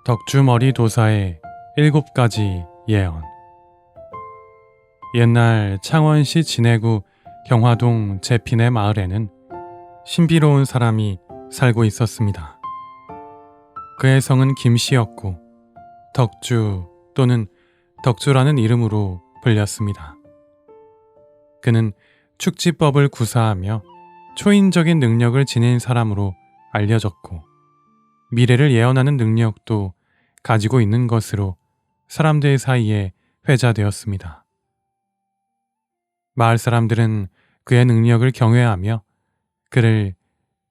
덕주머리 도사의 7가지 예언. 옛날 창원시 진해구 경화동 제핀의 마을에는 신비로운 사람이 살고 있었습니다. 그의 성은 김씨였고 덕주 또는 덕주라는 이름으로 불렸습니다. 그는 축지법을 구사하며 초인적인 능력을 지닌 사람으로 알려졌고 미래를 예언하는 능력도 가지고 있는 것으로 사람들 사이에 회자되었습니다. 마을 사람들은 그의 능력을 경외하며 그를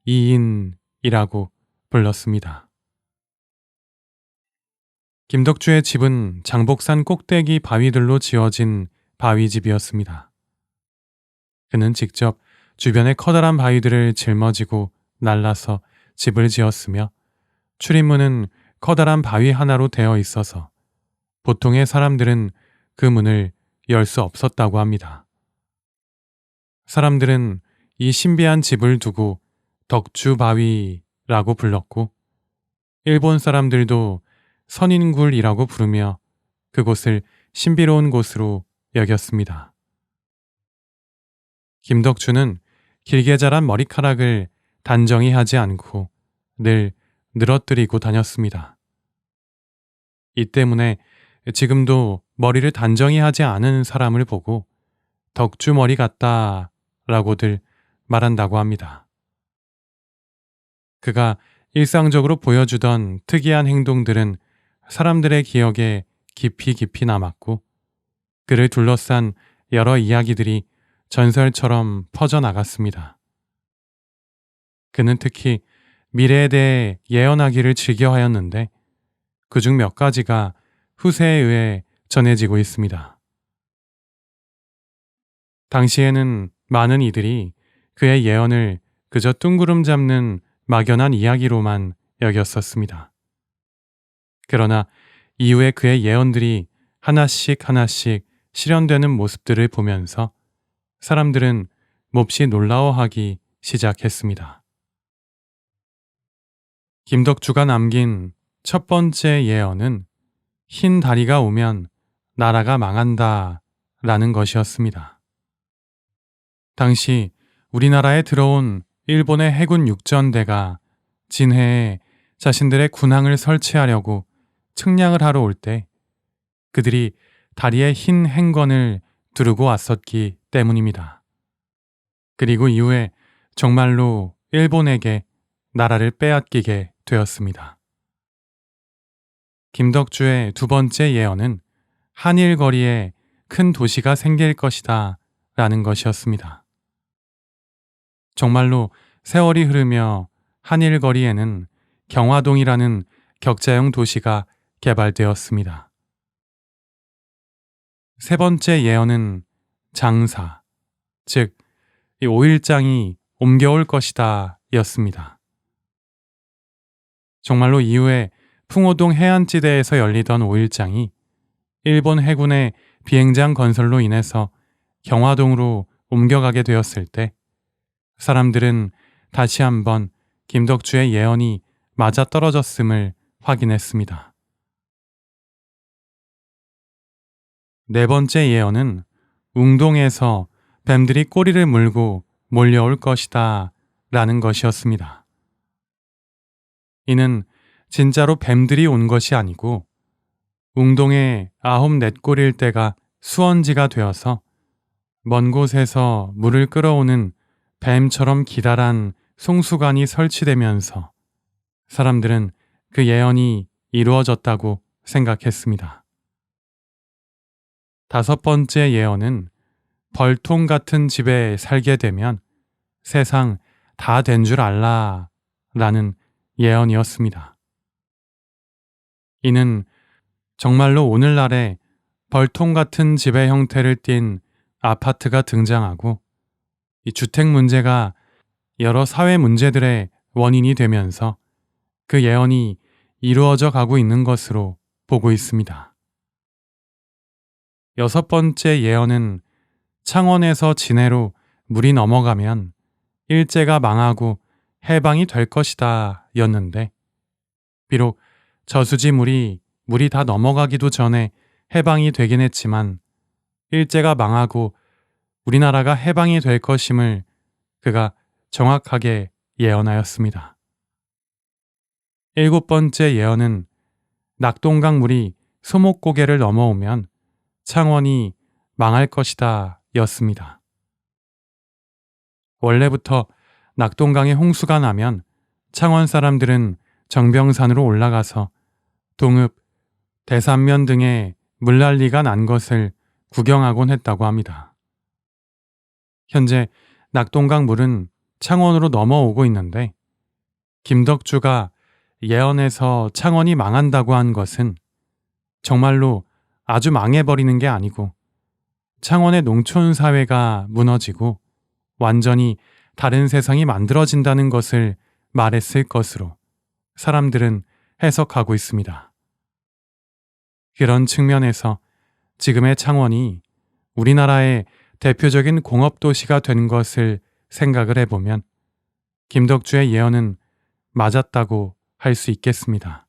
이인이라고 불렀습니다. 김덕주의 집은 장복산 꼭대기 바위들로 지어진 바위집이었습니다. 그는 직접 주변의 커다란 바위들을 짊어지고 날라서 집을 지었으며 출입문은 커다란 바위 하나로 되어 있어서 보통의 사람들은 그 문을 열 수 없었다고 합니다. 사람들은 이 신비한 집을 두고 덕주바위라고 불렀고 일본 사람들도 선인굴이라고 부르며 그곳을 신비로운 곳으로 여겼습니다. 김덕주는 길게 자란 머리카락을 단정히 하지 않고 늘 늘어뜨리고 다녔습니다. 이 때문에 지금도 머리를 단정히 하지 않은 사람을 보고 덕주머리 같다 라고들 말한다고 합니다. 그가 일상적으로 보여주던 특이한 행동들은 사람들의 기억에 깊이 남았고 그를 둘러싼 여러 이야기들이 전설처럼 퍼져나갔습니다. 그는 특히 미래에 대해 예언하기를 즐겨하였는데 그중 몇 가지가 후세에 의해 전해지고 있습니다. 당시에는 많은 이들이 그의 예언을 그저 뚱구름 잡는 막연한 이야기로만 여겼었습니다. 그러나 이후에 그의 예언들이 하나씩 실현되는 모습들을 보면서 사람들은 몹시 놀라워하기 시작했습니다. 김덕주가 남긴 첫 번째 예언은 흰 다리가 오면 나라가 망한다 라는 것이었습니다. 당시 우리나라에 들어온 일본의 해군 육전대가 진해에 자신들의 군항을 설치하려고 측량을 하러 올 때 그들이 다리에 흰 행건을 두르고 왔었기 때문입니다. 그리고 이후에 정말로 일본에게 나라를 빼앗기게 되었습니다. 김덕주의 두 번째 예언은 한일 거리에 큰 도시가 생길 것이다 라는 것이었습니다. 정말로 세월이 흐르며 한일 거리에는 경화동이라는 격자형 도시가 개발되었습니다. 세 번째 예언은 장사, 즉 이 오일장이 옮겨올 것이다 였습니다. 정말로 이후에 풍호동 해안지대에서 열리던 오일장이 일본 해군의 비행장 건설로 인해서 경화동으로 옮겨가게 되었을 때 사람들은 다시 한번 김덕주의 예언이 맞아떨어졌음을 확인했습니다. 네 번째 예언은 웅동에서 뱀들이 꼬리를 물고 몰려올 것이다 라는 것이었습니다. 이는 진짜로 뱀들이 온 것이 아니고 웅동의 9-4꼬리일 때가 수원지가 되어서 먼 곳에서 물을 끌어오는 뱀처럼 기다란 송수관이 설치되면서 사람들은 그 예언이 이루어졌다고 생각했습니다. 다섯 번째 예언은 벌통 같은 집에 살게 되면 세상 다 된 줄 알라 라는 예언이었습니다. 이는 정말로 오늘날에 벌통 같은 집의 형태를 띤 아파트가 등장하고 이 주택 문제가 여러 사회 문제들의 원인이 되면서 그 예언이 이루어져 가고 있는 것으로 보고 있습니다. 여섯 번째 예언은 창원에서 진해로 물이 넘어가면 일제가 망하고 해방이 될 것이다 였는데 비록 저수지 물이 다 넘어가기도 전에 해방이 되긴 했지만 일제가 망하고 우리나라가 해방이 될 것임을 그가 정확하게 예언하였습니다. 일곱 번째 예언은 낙동강 물이 소목고개를 넘어오면 창원이 망할 것이다 였습니다. 원래부터 낙동강에 홍수가 나면 창원 사람들은 정병산으로 올라가서 동읍, 대산면 등의 물난리가 난 것을 구경하곤 했다고 합니다. 현재 낙동강 물은 창원으로 넘어오고 있는데 김덕주가 예언에서 창원이 망한다고 한 것은 정말로 아주 망해버리는 게 아니고 창원의 농촌 사회가 무너지고 완전히 다른 세상이 만들어진다는 것을 말했을 것으로 사람들은 해석하고 있습니다. 그런 측면에서 지금의 창원이 우리나라의 대표적인 공업도시가 된 것을 생각을 해보면 김덕주의 예언은 맞았다고 할 수 있겠습니다.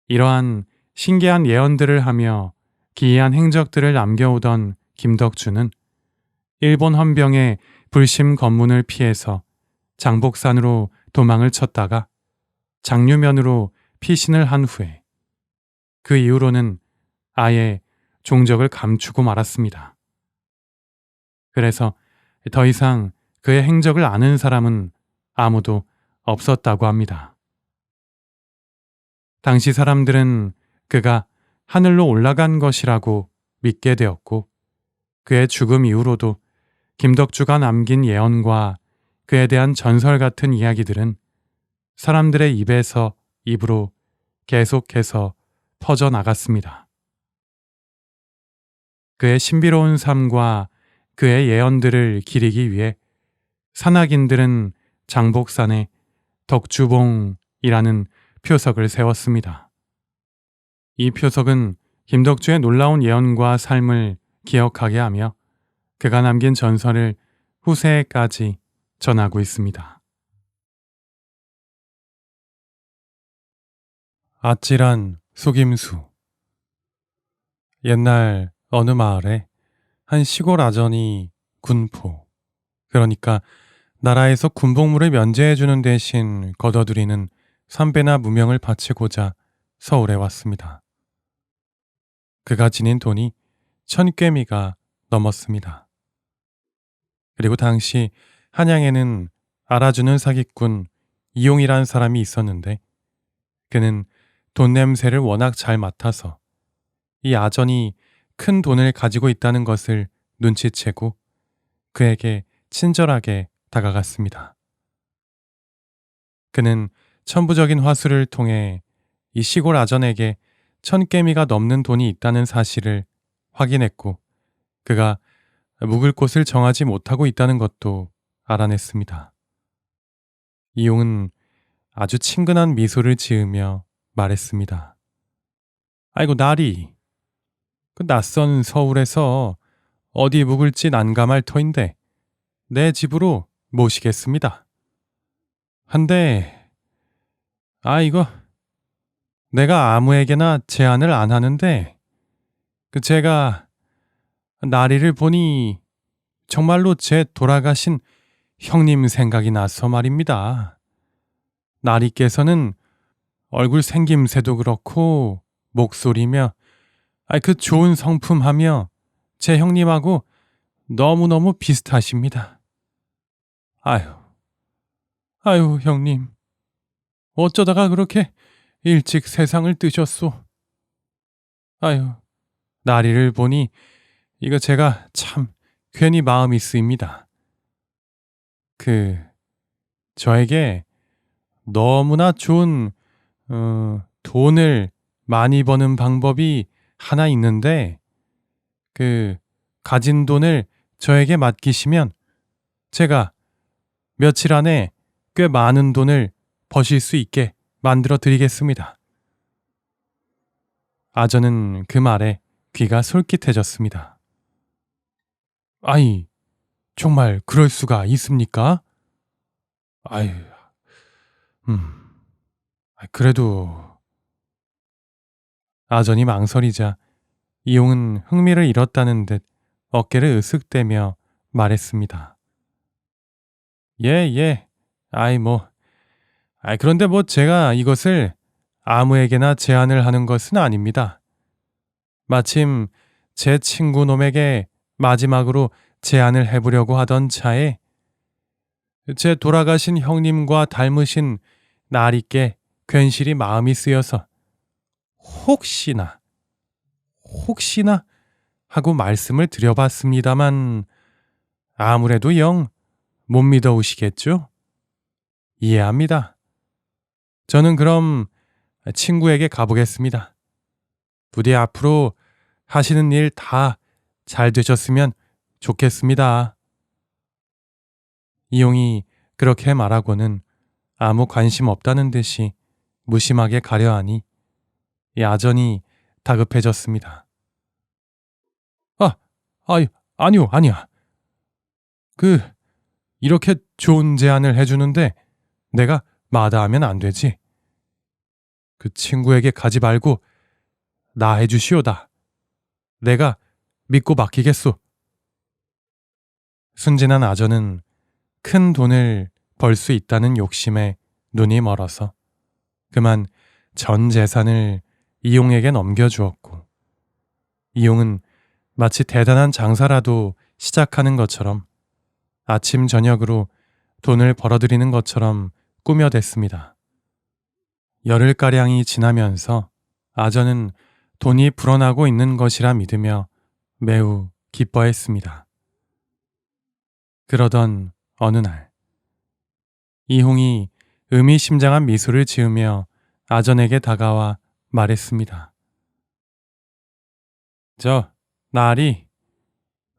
이러한 신기한 예언들을 하며 기이한 행적들을 남겨오던 김덕주는 일본 헌병의 불심 검문을 피해서 장복산으로 도망을 쳤다가 장류면으로 피신을 한 후에 그 이후로는 아예 종적을 감추고 말았습니다. 그래서 더 이상 그의 행적을 아는 사람은 아무도 없었다고 합니다. 당시 사람들은 그가 하늘로 올라간 것이라고 믿게 되었고 그의 죽음 이후로도 김덕주가 남긴 예언과 그에 대한 전설 같은 이야기들은 사람들의 입에서 입으로 계속해서 퍼져나갔습니다. 그의 신비로운 삶과 그의 예언들을 기리기 위해 산악인들은 장복산에 덕주봉이라는 표석을 세웠습니다. 이 표석은 김덕주의 놀라운 예언과 삶을 기억하게 하며 그가 남긴 전설을 후세에까지 전하고 있습니다. 아찔한 속임수. 옛날 어느 마을에 한 시골 아전이 군포, 그러니까 나라에서 군복무를 면제해주는 대신 거둬들이는 삼배나 무명을 바치고자 서울에 왔습니다. 그가 지닌 돈이 1000괭미가 넘었습니다. 그리고 당시 한양에는 알아주는 사기꾼 이용이란 사람이 있었는데 그는 돈 냄새를 워낙 잘 맡아서 이 아전이 큰 돈을 가지고 있다는 것을 눈치채고 그에게 친절하게 다가갔습니다. 그는 천부적인 화술을 통해 이 시골 아전에게 1000괭미가 넘는 돈이 있다는 사실을 확인했고 그가 묵을 곳을 정하지 못하고 있다는 것도 알아냈습니다. 이용은 아주 친근한 미소를 지으며 말했습니다. 아이고 나리, 그 낯선 서울에서 어디 묵을지 난감할 터인데 내 집으로 모시겠습니다. 한데 이거 내가 아무에게나 제안을 안 하는데 제가 나리를 보니 정말로 제 돌아가신 형님 생각이 나서 말입니다. 나리께서는 얼굴 생김새도 그렇고 목소리며 그 좋은 성품하며 제 형님하고 너무너무 비슷하십니다. 아유 형님, 어쩌다가 그렇게 일찍 세상을 뜨셨소. 나리를 보니 이거 제가 참 괜히 마음이 쓰입니다. 저에게 너무나 좋은 돈을 많이 버는 방법이 하나 있는데 가진 돈을 저에게 맡기시면 제가 며칠 안에 꽤 많은 돈을 버실 수 있게 만들어 드리겠습니다. 아전은 그 말에 귀가 솔깃해졌습니다. 정말 그럴 수가 있습니까? 그래도 아전이 망설이자 이용은 흥미를 잃었다는 듯 어깨를 으쓱대며 말했습니다. 예, 예. 아이 뭐. 그런데 뭐 제가 이것을 아무에게나 제안을 하는 것은 아닙니다. 마침 제 친구 놈에게 마지막으로 제안을 해보려고 하던 차에 제 돌아가신 형님과 닮으신 나리께 괜시리 마음이 쓰여서 혹시나 하고 말씀을 드려봤습니다만 아무래도 영 못 믿어오시겠죠? 이해합니다. 저는 그럼 친구에게 가보겠습니다. 부디 앞으로 하시는 일 다 잘 되셨으면 좋겠습니다. 이용이 그렇게 말하고는 아무 관심 없다는 듯이 무심하게 가려하니 야전이 다급해졌습니다. 아니야. 이렇게 좋은 제안을 해주는데 내가 마다하면 안 되지. 그 친구에게 가지 말고 나 해주시오다. 내가 믿고 맡기겠소. 순진한 아전은 큰 돈을 벌 수 있다는 욕심에 눈이 멀어서 그만 전 재산을 이용에게 넘겨주었고 이용은 마치 대단한 장사라도 시작하는 것처럼 아침 저녁으로 돈을 벌어들이는 것처럼 꾸며댔습니다. 열흘가량이 지나면서 아전은 돈이 불어나고 있는 것이라 믿으며 매우 기뻐했습니다. 그러던 어느 날 이홍이 의미심장한 미소를 지으며 아전에게 다가와 말했습니다. 나리,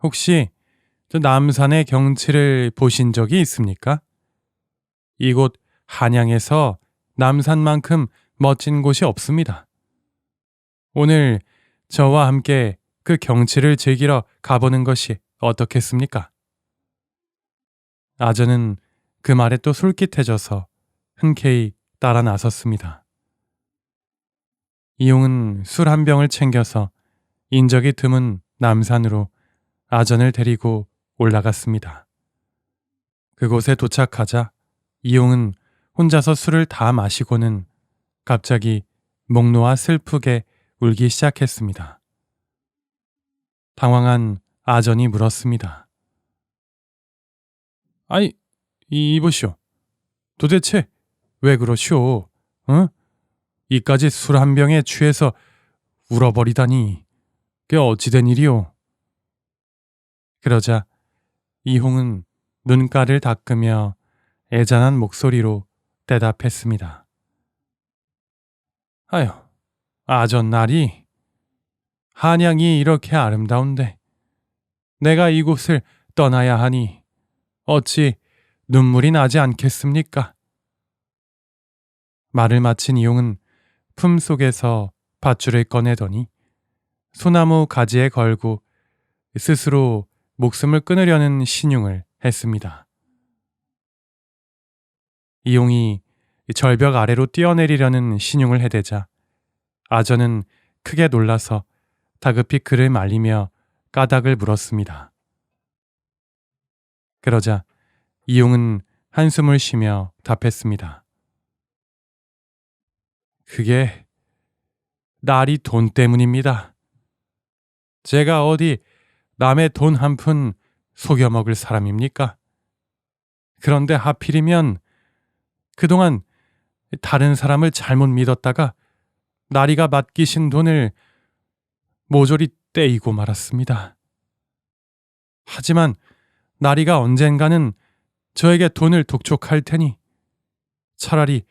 혹시 남산의 경치를 보신 적이 있습니까? 이곳 한양에서 남산만큼 멋진 곳이 없습니다. 오늘 저와 함께 그 경치를 즐기러 가보는 것이 어떻겠습니까? 아전은 그 말에 또 솔깃해져서 흔쾌히 따라 나섰습니다. 이용은 술 한 병을 챙겨서 인적이 드문 남산으로 아전을 데리고 올라갔습니다. 그곳에 도착하자 이용은 혼자서 술을 다 마시고는 갑자기 목 놓아 슬프게 울기 시작했습니다. 당황한 아전이 물었습니다. 이보시오. 도대체 왜 그러시오? 응? 이까지 술 한 병에 취해서 울어버리다니. 그게 어찌된 일이오? 그러자 이홍은 눈가를 닦으며 애잔한 목소리로 대답했습니다. 아전날이 한양이 이렇게 아름다운데 내가 이곳을 떠나야 하니 어찌 눈물이 나지 않겠습니까? 말을 마친 이용은 품속에서 밧줄을 꺼내더니 소나무 가지에 걸고 스스로 목숨을 끊으려는 신용을 했습니다. 이용이 절벽 아래로 뛰어내리려는 신용을 해대자 아전은 크게 놀라서 다급히 그를 말리며 까닭을 물었습니다. 그러자 이용은 한숨을 쉬며 답했습니다. 그게 날이 돈 때문입니다. 제가 어디 남의 돈 한 푼 속여 먹을 사람입니까? 그런데 하필이면 그동안 다른 사람을 잘못 믿었다가 나리가 맡기신 돈을 모조리 떼이고 말았습니다. 하지만 나리가 언젠가는 저에게 돈을 독촉할 테니 차라리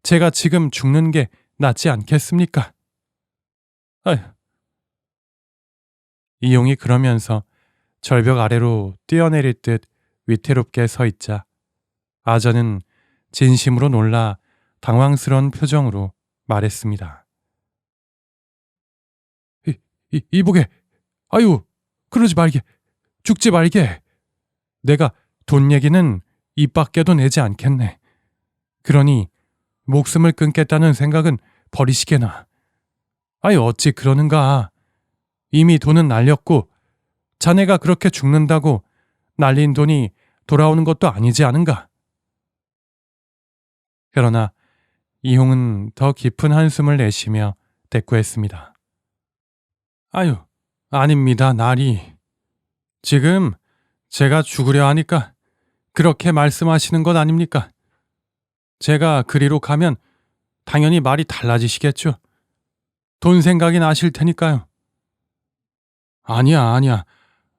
제가 지금 죽는 게 낫지 않겠습니까? 이용이 그러면서 절벽 아래로 뛰어내릴 듯 위태롭게 서 있자 아전은 진심으로 놀라 당황스러운 표정으로 말했습니다. 이보게, 그러지 말게, 죽지 말게. 내가 돈 얘기는 입 밖에도 내지 않겠네. 그러니 목숨을 끊겠다는 생각은 버리시게나. 아이 어찌 그러는가. 이미 돈은 날렸고 자네가 그렇게 죽는다고 날린 돈이 돌아오는 것도 아니지 않은가. 그러나 이홍은 더 깊은 한숨을 내쉬며 대꾸했습니다. 아유, 아닙니다, 나리. 지금 제가 죽으려 하니까 그렇게 말씀하시는 것 아닙니까? 제가 그리로 가면 당연히 말이 달라지시겠죠. 돈 생각이 나실 테니까요. 아니야.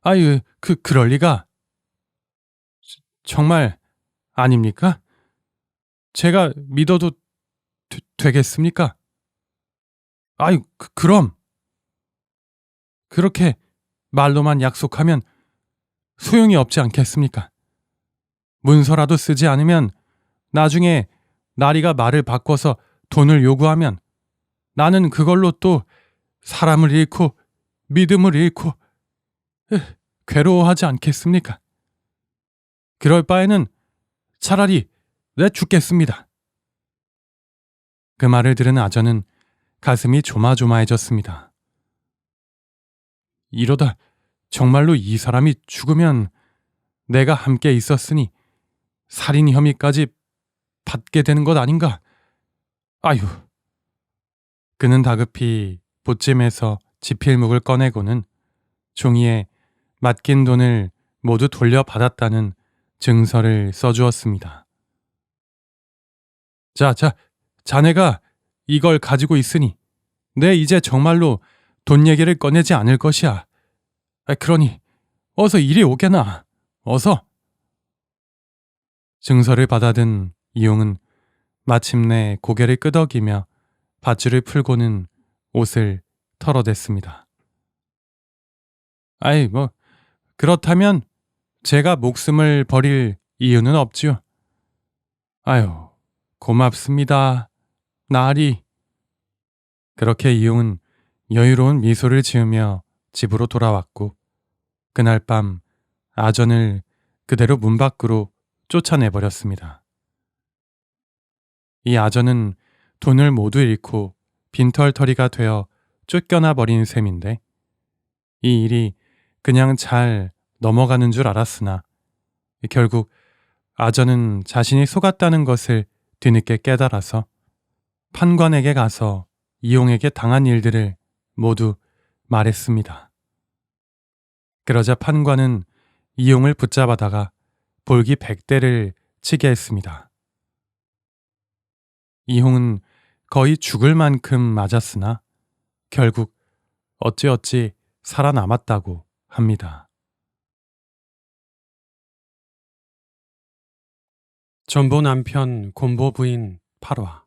아유, 그럴 리가. 정말 아닙니까? 제가 믿어도 되겠습니까? 아유, 그럼. 그렇게 말로만 약속하면 소용이 없지 않겠습니까? 문서라도 쓰지 않으면 나중에 나리가 말을 바꿔서 돈을 요구하면 나는 그걸로 또 사람을 잃고 믿음을 잃고 괴로워하지 않겠습니까? 그럴 바에는 차라리 내 죽겠습니다. 그 말을 들은 아전은 가슴이 조마조마해졌습니다. 이러다 정말로 이 사람이 죽으면 내가 함께 있었으니 살인 혐의까지 받게 되는 것 아닌가? 아유. 그는 다급히 보찜에서 지필묵을 꺼내고는 종이에 맡긴 돈을 모두 돌려받았다는 증서를 써주었습니다. 자, 자네가 이걸 가지고 있으니 내 이제 정말로 돈 얘기를 꺼내지 않을 것이야. 그러니 어서 이리 오게나. 어서. 증서를 받아든 이용은 마침내 고개를 끄덕이며 밧줄을 풀고는 옷을 털어댔습니다. 아이, 그렇다면 제가 목숨을 버릴 이유는 없지요. 아유, 고맙습니다. 나리. 그렇게 이용은 여유로운 미소를 지으며 집으로 돌아왔고 그날 밤 아전을 그대로 문 밖으로 쫓아내버렸습니다. 이 아전은 돈을 모두 잃고 빈털터리가 되어 쫓겨나 버린 셈인데 이 일이 그냥 잘 넘어가는 줄 알았으나 결국 아전은 자신이 속았다는 것을 뒤늦게 깨달아서 판관에게 가서 이용에게 당한 일들을 모두 말했습니다. 그러자 판관은 이용을 붙잡아다가 볼기 100대를 치게 했습니다. 이용은 거의 죽을 만큼 맞았으나 결국 어찌어찌 살아남았다고 합니다. 전보 남편 곤보 부인 8화.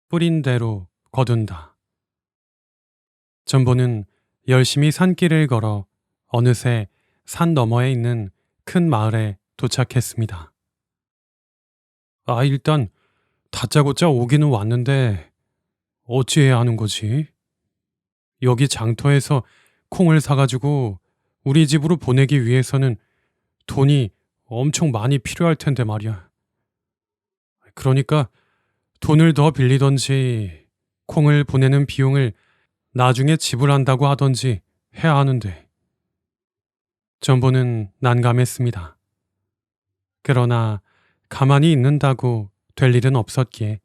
뿌린 대로 거둔다. 전보는 열심히 산길을 걸어 어느새 산 너머에 있는 큰 마을에 도착했습니다. 일단 다짜고짜 오기는 왔는데 어찌해야 하는 거지? 여기 장터에서 콩을 사가지고 우리 집으로 보내기 위해서는 돈이 엄청 많이 필요할 텐데 말이야. 그러니까 돈을 더 빌리던지 콩을 보내는 비용을 나중에 지불한다고 하던지 해야 하는데. 전보는 난감했습니다. 그러나 가만히 있는다고 될 일은 없었기에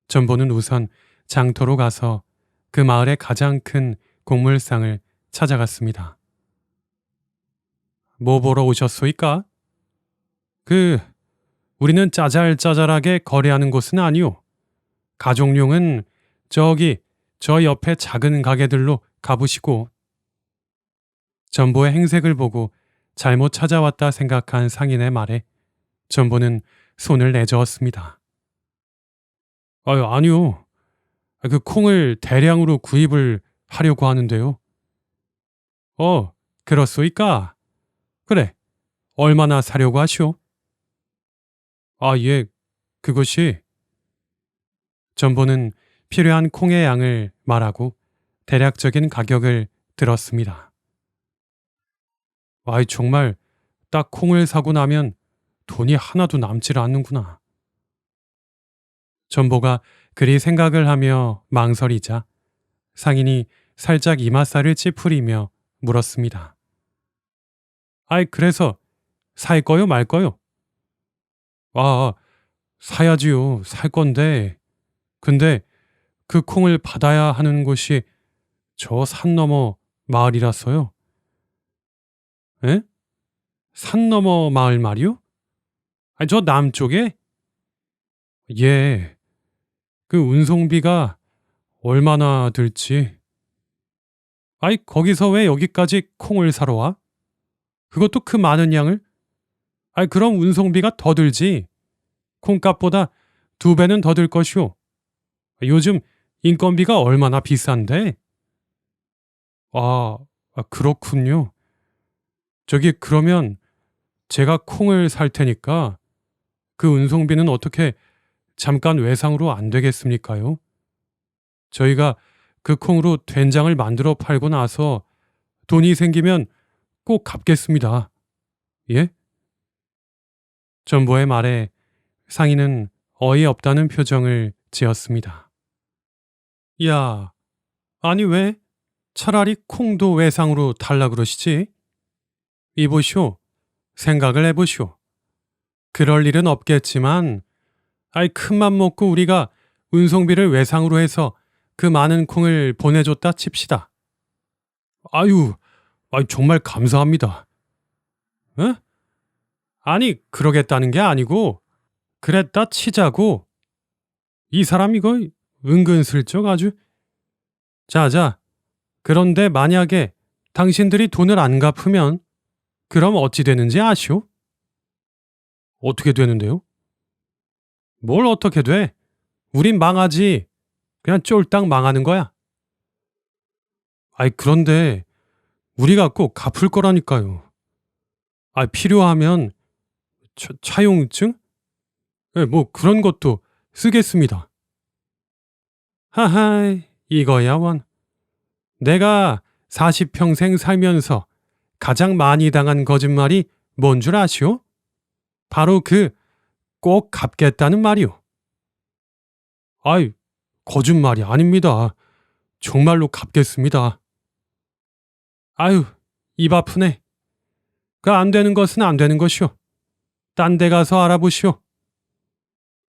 전보는 우선 장터로 가서 그 마을의 가장 큰 곡물상을 찾아갔습니다. 뭐 보러 오셨소이까? 우리는 짜잘짜잘하게 거래하는 곳은 아니오. 가족용은 저 옆에 작은 가게들로 가보시고. 전보의 행색을 보고 잘못 찾아왔다 생각한 상인의 말에 전보는 손을 내저었습니다. 아니요. 그 콩을 대량으로 구입을 하려고 하는데요. 그렇소이까? 그래, 얼마나 사려고 하시오? 예, 그것이. 전보는 필요한 콩의 양을 말하고 대략적인 가격을 들었습니다. 정말 딱 콩을 사고 나면 돈이 하나도 남질 않는구나. 전보가 그리 생각을 하며 망설이자 상인이 살짝 이맛살을 찌푸리며 물었습니다. 아이, 그래서 살 거요, 말 거요? 아, 사야지요. 살 건데. 근데 그 콩을 받아야 하는 곳이 저 산 너머 마을이라서요. 에? 산 너머 마을 말이요? 아니, 저 남쪽에? 예. 그 운송비가 얼마나 들지? 아이, 거기서 왜 여기까지 콩을 사러 와? 그것도 그 많은 양을? 아이, 그럼 운송비가 더 들지. 콩값보다 2배는 더 들 것이오. 요즘 인건비가 얼마나 비싼데? 아, 그렇군요. 저기, 그러면 제가 콩을 살 테니까 그 운송비는 어떻게 잠깐 외상으로 안 되겠습니까요? 저희가 그 콩으로 된장을 만들어 팔고 나서 돈이 생기면 꼭 갚겠습니다. 예? 전보의 말에 상인은 어이없다는 표정을 지었습니다. 야, 아니 왜? 차라리 콩도 외상으로 달라 그러시지? 이보시오. 생각을 해보시오. 그럴 일은 없겠지만, 아이, 큰맘 먹고 우리가 운송비를 외상으로 해서 그 많은 콩을 보내줬다 칩시다. 아유, 정말 감사합니다. 응? 아니, 그러겠다는 게 아니고, 그랬다 치자고. 이 사람 이거 은근슬쩍 아주. 자자, 그런데 만약에 당신들이 돈을 안 갚으면 그럼 어찌 되는지 아시오? 어떻게 되는데요? 뭘 어떻게 돼? 우린 망하지. 그냥 쫄딱 망하는 거야. 아이, 그런데 우리가 꼭 갚을 거라니까요. 아, 필요하면 차용증? 네, 뭐 그런 것도 쓰겠습니다. 하하이, 이거야 원. 내가 40평생 살면서 가장 많이 당한 거짓말이 뭔 줄 아시오? 바로 그 꼭 갚겠다는 말이오. 아이, 거짓말이 아닙니다. 정말로 갚겠습니다. 아유, 입 아프네. 그 안 되는 것은 안 되는 것이오. 딴 데 가서 알아보시오.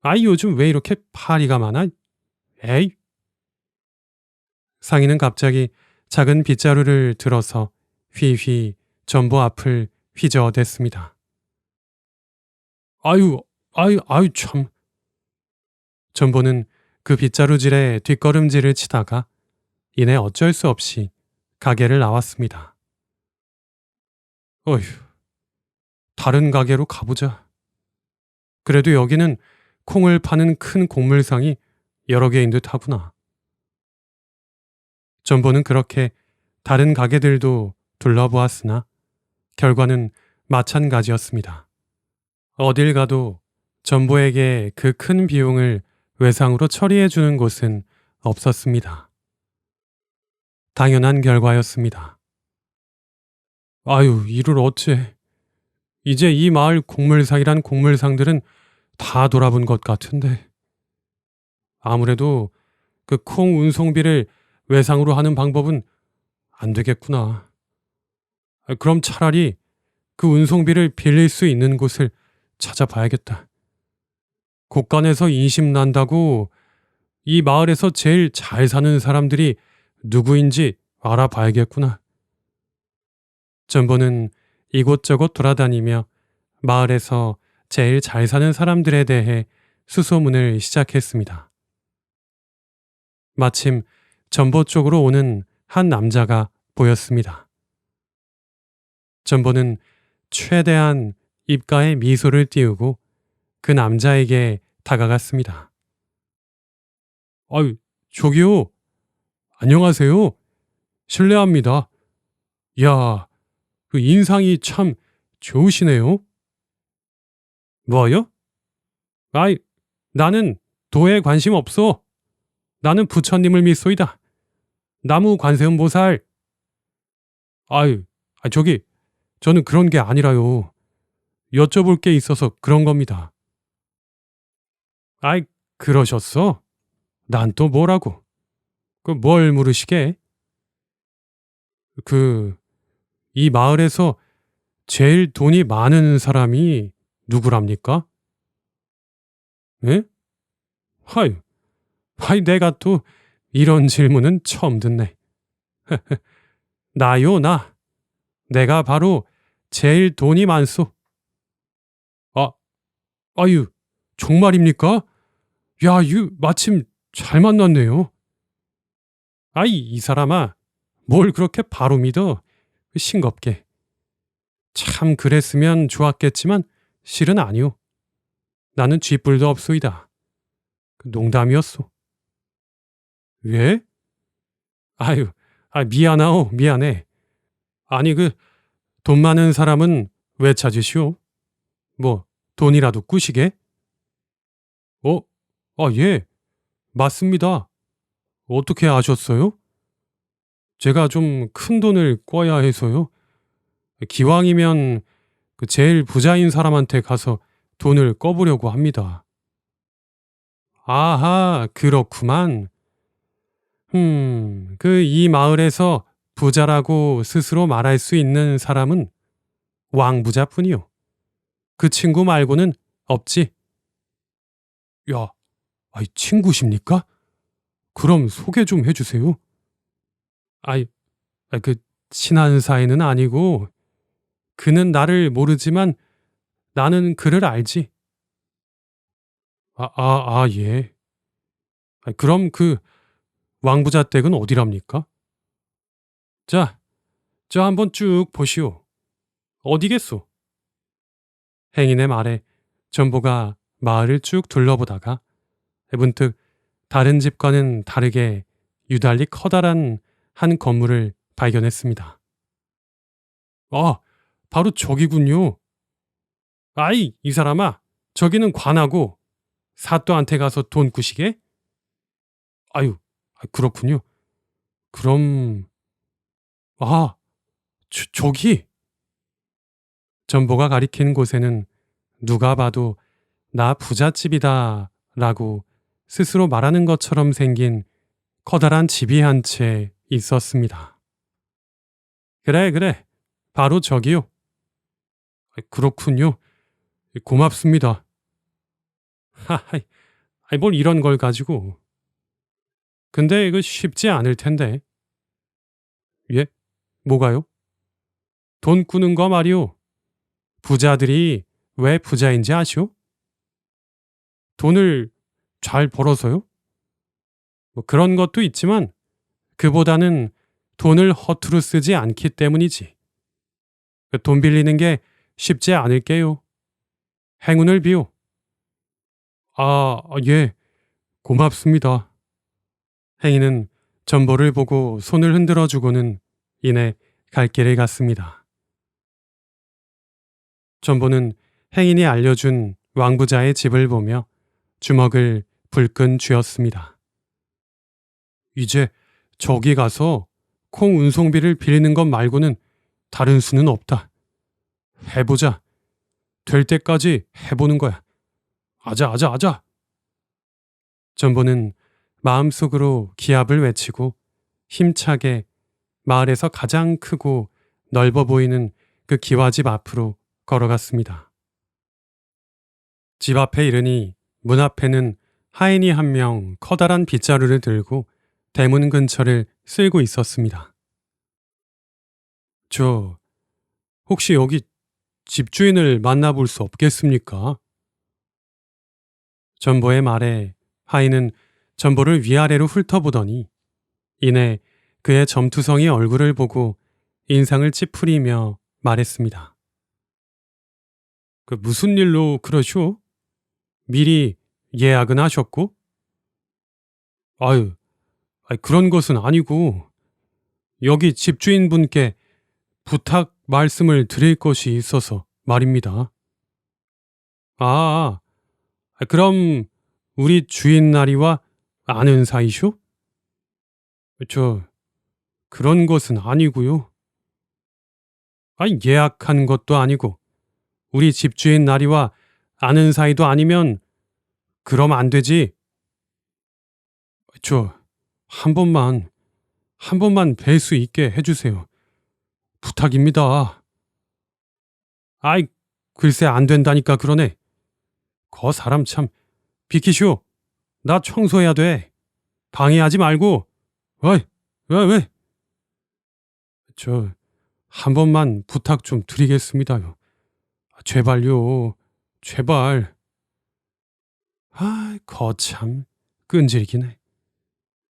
아이, 요즘 왜 이렇게 파리가 많아? 에이. 상인은 갑자기 작은 빗자루를 들어서 휘휘 전보 앞을 휘저어댔습니다. 아유 참. 전보는 그 빗자루질에 뒷걸음질을 치다가 이내 어쩔 수 없이 가게를 나왔습니다. 어휴, 다른 가게로 가보자. 그래도 여기는 콩을 파는 큰 곡물상이 여러 개인 듯 하구나. 전보는 그렇게 다른 가게들도 둘러보았으나 결과는 마찬가지였습니다. 어딜 가도 전보에게 그 큰 비용을 외상으로 처리해 주는 곳은 없었습니다. 당연한 결과였습니다. 아유, 이를 어째. 이제 이 마을 곡물상이란 곡물상들은 다 돌아본 것 같은데. 아무래도 그 콩 운송비를 외상으로 하는 방법은 안 되겠구나. 그럼 차라리 그 운송비를 빌릴 수 있는 곳을 찾아봐야겠다. 곳간에서 인심 난다고 이 마을에서 제일 잘 사는 사람들이 누구인지 알아봐야겠구나. 전보는 이곳저곳 돌아다니며 마을에서 제일 잘 사는 사람들에 대해 수소문을 시작했습니다. 마침 전보 쪽으로 오는 한 남자가 보였습니다. 전보는 최대한 입가에 미소를 띄우고 그 남자에게 다가갔습니다. 아유, 저기요. 안녕하세요. 실례합니다. 야, 그 인상이 참 좋으시네요. 뭐요? 아이, 나는 도에 관심 없어. 나는 부처님을 믿소이다. 나무 관세음보살. 아유, 저기, 저는 그런 게 아니라요. 여쭤볼 게 있어서 그런 겁니다. 아이, 그러셨어? 난 또 뭐라고? 그 뭘 물으시게? 이 마을에서 제일 돈이 많은 사람이 누구랍니까? 예? 하이, 내가 또 이런 질문은 처음 듣네. 나요, 나. 내가 바로 제일 돈이 많소. 아, 아유, 정말입니까? 야, 마침 잘 만났네요. 아이, 이 사람아, 뭘 그렇게 바로 믿어? 싱겁게. 참 그랬으면 좋았겠지만 실은 아니오. 나는 쥐뿔도 없소이다. 농담이었소. 왜? 아유, 미안하오, 미안해. 아니, 돈 많은 사람은 왜 찾으시오? 뭐, 돈이라도 꾸시게? 어? 예, 맞습니다. 어떻게 아셨어요? 제가 좀 큰 돈을 꿔야 해서요. 기왕이면 제일 부자인 사람한테 가서 돈을 꿔보려고 합니다. 아하, 그렇구만. 이 마을에서 부자라고 스스로 말할 수 있는 사람은 왕부자뿐이요. 그 친구 말고는 없지. 야, 친구십니까? 그럼 소개 좀 해주세요. 아이, 그 친한 사이는 아니고 그는 나를 모르지만 나는 그를 알지. 예. 그럼 왕부자 댁은 어디랍니까? 자, 저 한번 쭉 보시오. 어디겠소? 행인의 말에 전보가 마을을 쭉 둘러보다가 문득 다른 집과는 다르게 유달리 커다란 한 건물을 발견했습니다. 아, 바로 저기군요. 아이, 이 사람아, 저기는 관하고 사또한테 가서 돈 꾸시게? 아유, 그렇군요. 그럼, 아, 저기! 전보가 가리킨 곳에는 누가 봐도 나 부잣집이다 라고 스스로 말하는 것처럼 생긴 커다란 집이 한 채 있었습니다. 그래. 바로 저기요. 그렇군요. 고맙습니다. 하하이, 뭘 이런 걸 가지고. 근데 이거 쉽지 않을 텐데. 예? 뭐가요? 돈 꾸는 거 말이오. 부자들이 왜 부자인지 아시오? 돈을 잘 벌어서요? 뭐 그런 것도 있지만 그보다는 돈을 허투루 쓰지 않기 때문이지. 돈 빌리는 게 쉽지 않을게요. 행운을 비오. 예. 고맙습니다. 행인은 전보를 보고 손을 흔들어 주고는 이내 갈 길을 갔습니다. 전보는 행인이 알려준 왕부자의 집을 보며 주먹을 불끈 쥐었습니다. 이제 저기 가서 콩 운송비를 빌리는 것 말고는 다른 수는 없다. 해보자. 될 때까지 해보는 거야. 아자. 전보는 마음속으로 기합을 외치고 힘차게 마을에서 가장 크고 넓어 보이는 그 기와집 앞으로 걸어갔습니다. 집 앞에 이르니 문 앞에는 하인이 한 명 커다란 빗자루를 들고 대문 근처를 쓸고 있었습니다. 혹시 여기 집주인을 만나볼 수 없겠습니까? 전보의 말에 하인은 전보를 위아래로 훑어보더니 이내 그의 점투성이 얼굴을 보고 인상을 찌푸리며 말했습니다. 무슨 일로 그러시오? 미리 예약은 하셨고? 그런 것은 아니고 여기 집주인분께 부탁 말씀을 드릴 것이 있어서 말입니다. 그럼 우리 주인 나리와 아는 사이쇼? 그런 것은 아니고요. 예약한 것도 아니고 우리 집주인 나리와 아는 사이도 아니면 그럼 안 되지. 한 번만 뵐 수 있게 해주세요. 부탁입니다. 아이, 글쎄 안 된다니까 그러네. 거 사람 참 비키쇼. 나 청소해야 돼. 방해하지 말고. 어이, 왜? 한 번만 부탁 좀 드리겠습니다요. 제발요. 제발. 거참 끈질기네.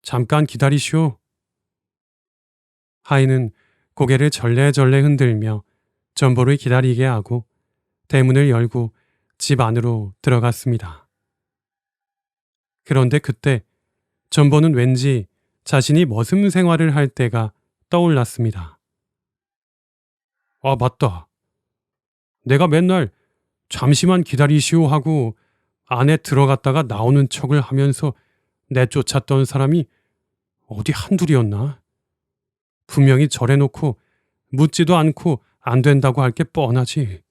잠깐 기다리시오. 하인은 고개를 절레절레 흔들며 전보를 기다리게 하고 대문을 열고 집 안으로 들어갔습니다. 그런데 그때 전보는 왠지 자신이 머슴 생활을 할 때가 떠올랐습니다. 아, 맞다. 내가 맨날 잠시만 기다리시오 하고 안에 들어갔다가 나오는 척을 하면서 내쫓았던 사람이 어디 한둘이었나? 분명히 절해놓고 묻지도 않고 안 된다고 할 게 뻔하지.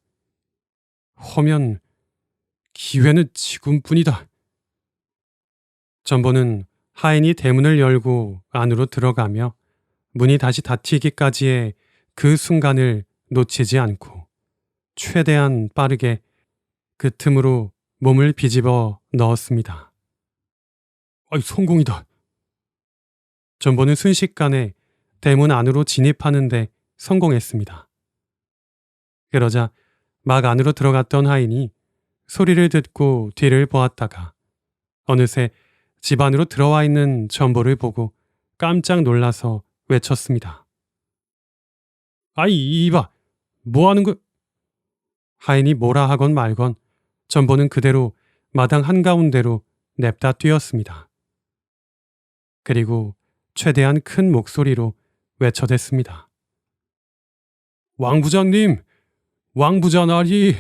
허면 기회는 지금뿐이다. 전보는 하인이 대문을 열고 안으로 들어가며 문이 다시 닫히기까지의 그 순간을 놓치지 않고 최대한 빠르게 그 틈으로 몸을 비집어 넣었습니다. 성공이다. 전보는 순식간에 대문 안으로 진입하는데 성공했습니다. 그러자 막 안으로 들어갔던 하인이 소리를 듣고 뒤를 보았다가 어느새 집 안으로 들어와 있는 전보를 보고 깜짝 놀라서 외쳤습니다. 이봐, 뭐 하는 거? 하인이 뭐라 하건 말건 전보는 그대로 마당 한가운데로 냅다 뛰었습니다. 그리고 최대한 큰 목소리로 외쳐댔습니다. 왕 부장님, 왕 부자나리,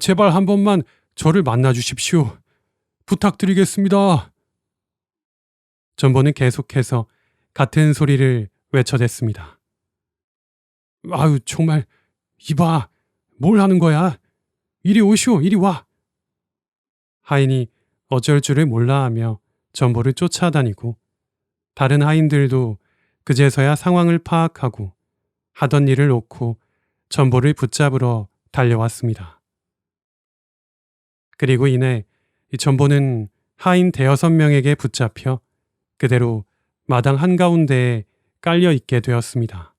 제발 한 번만 저를 만나주십시오. 부탁드리겠습니다. 전보는 계속해서 같은 소리를 외쳐댔습니다. 정말, 이봐, 뭘 하는 거야? 이리 오시오, 이리 와. 하인이 어쩔 줄을 몰라 하며 전보를 쫓아다니고 다른 하인들도 그제서야 상황을 파악하고 하던 일을 놓고 전보를 붙잡으러 달려왔습니다. 그리고 이내 이 전보는 하인 대여섯 명에게 붙잡혀 그대로 마당 한가운데에 깔려 있게 되었습니다.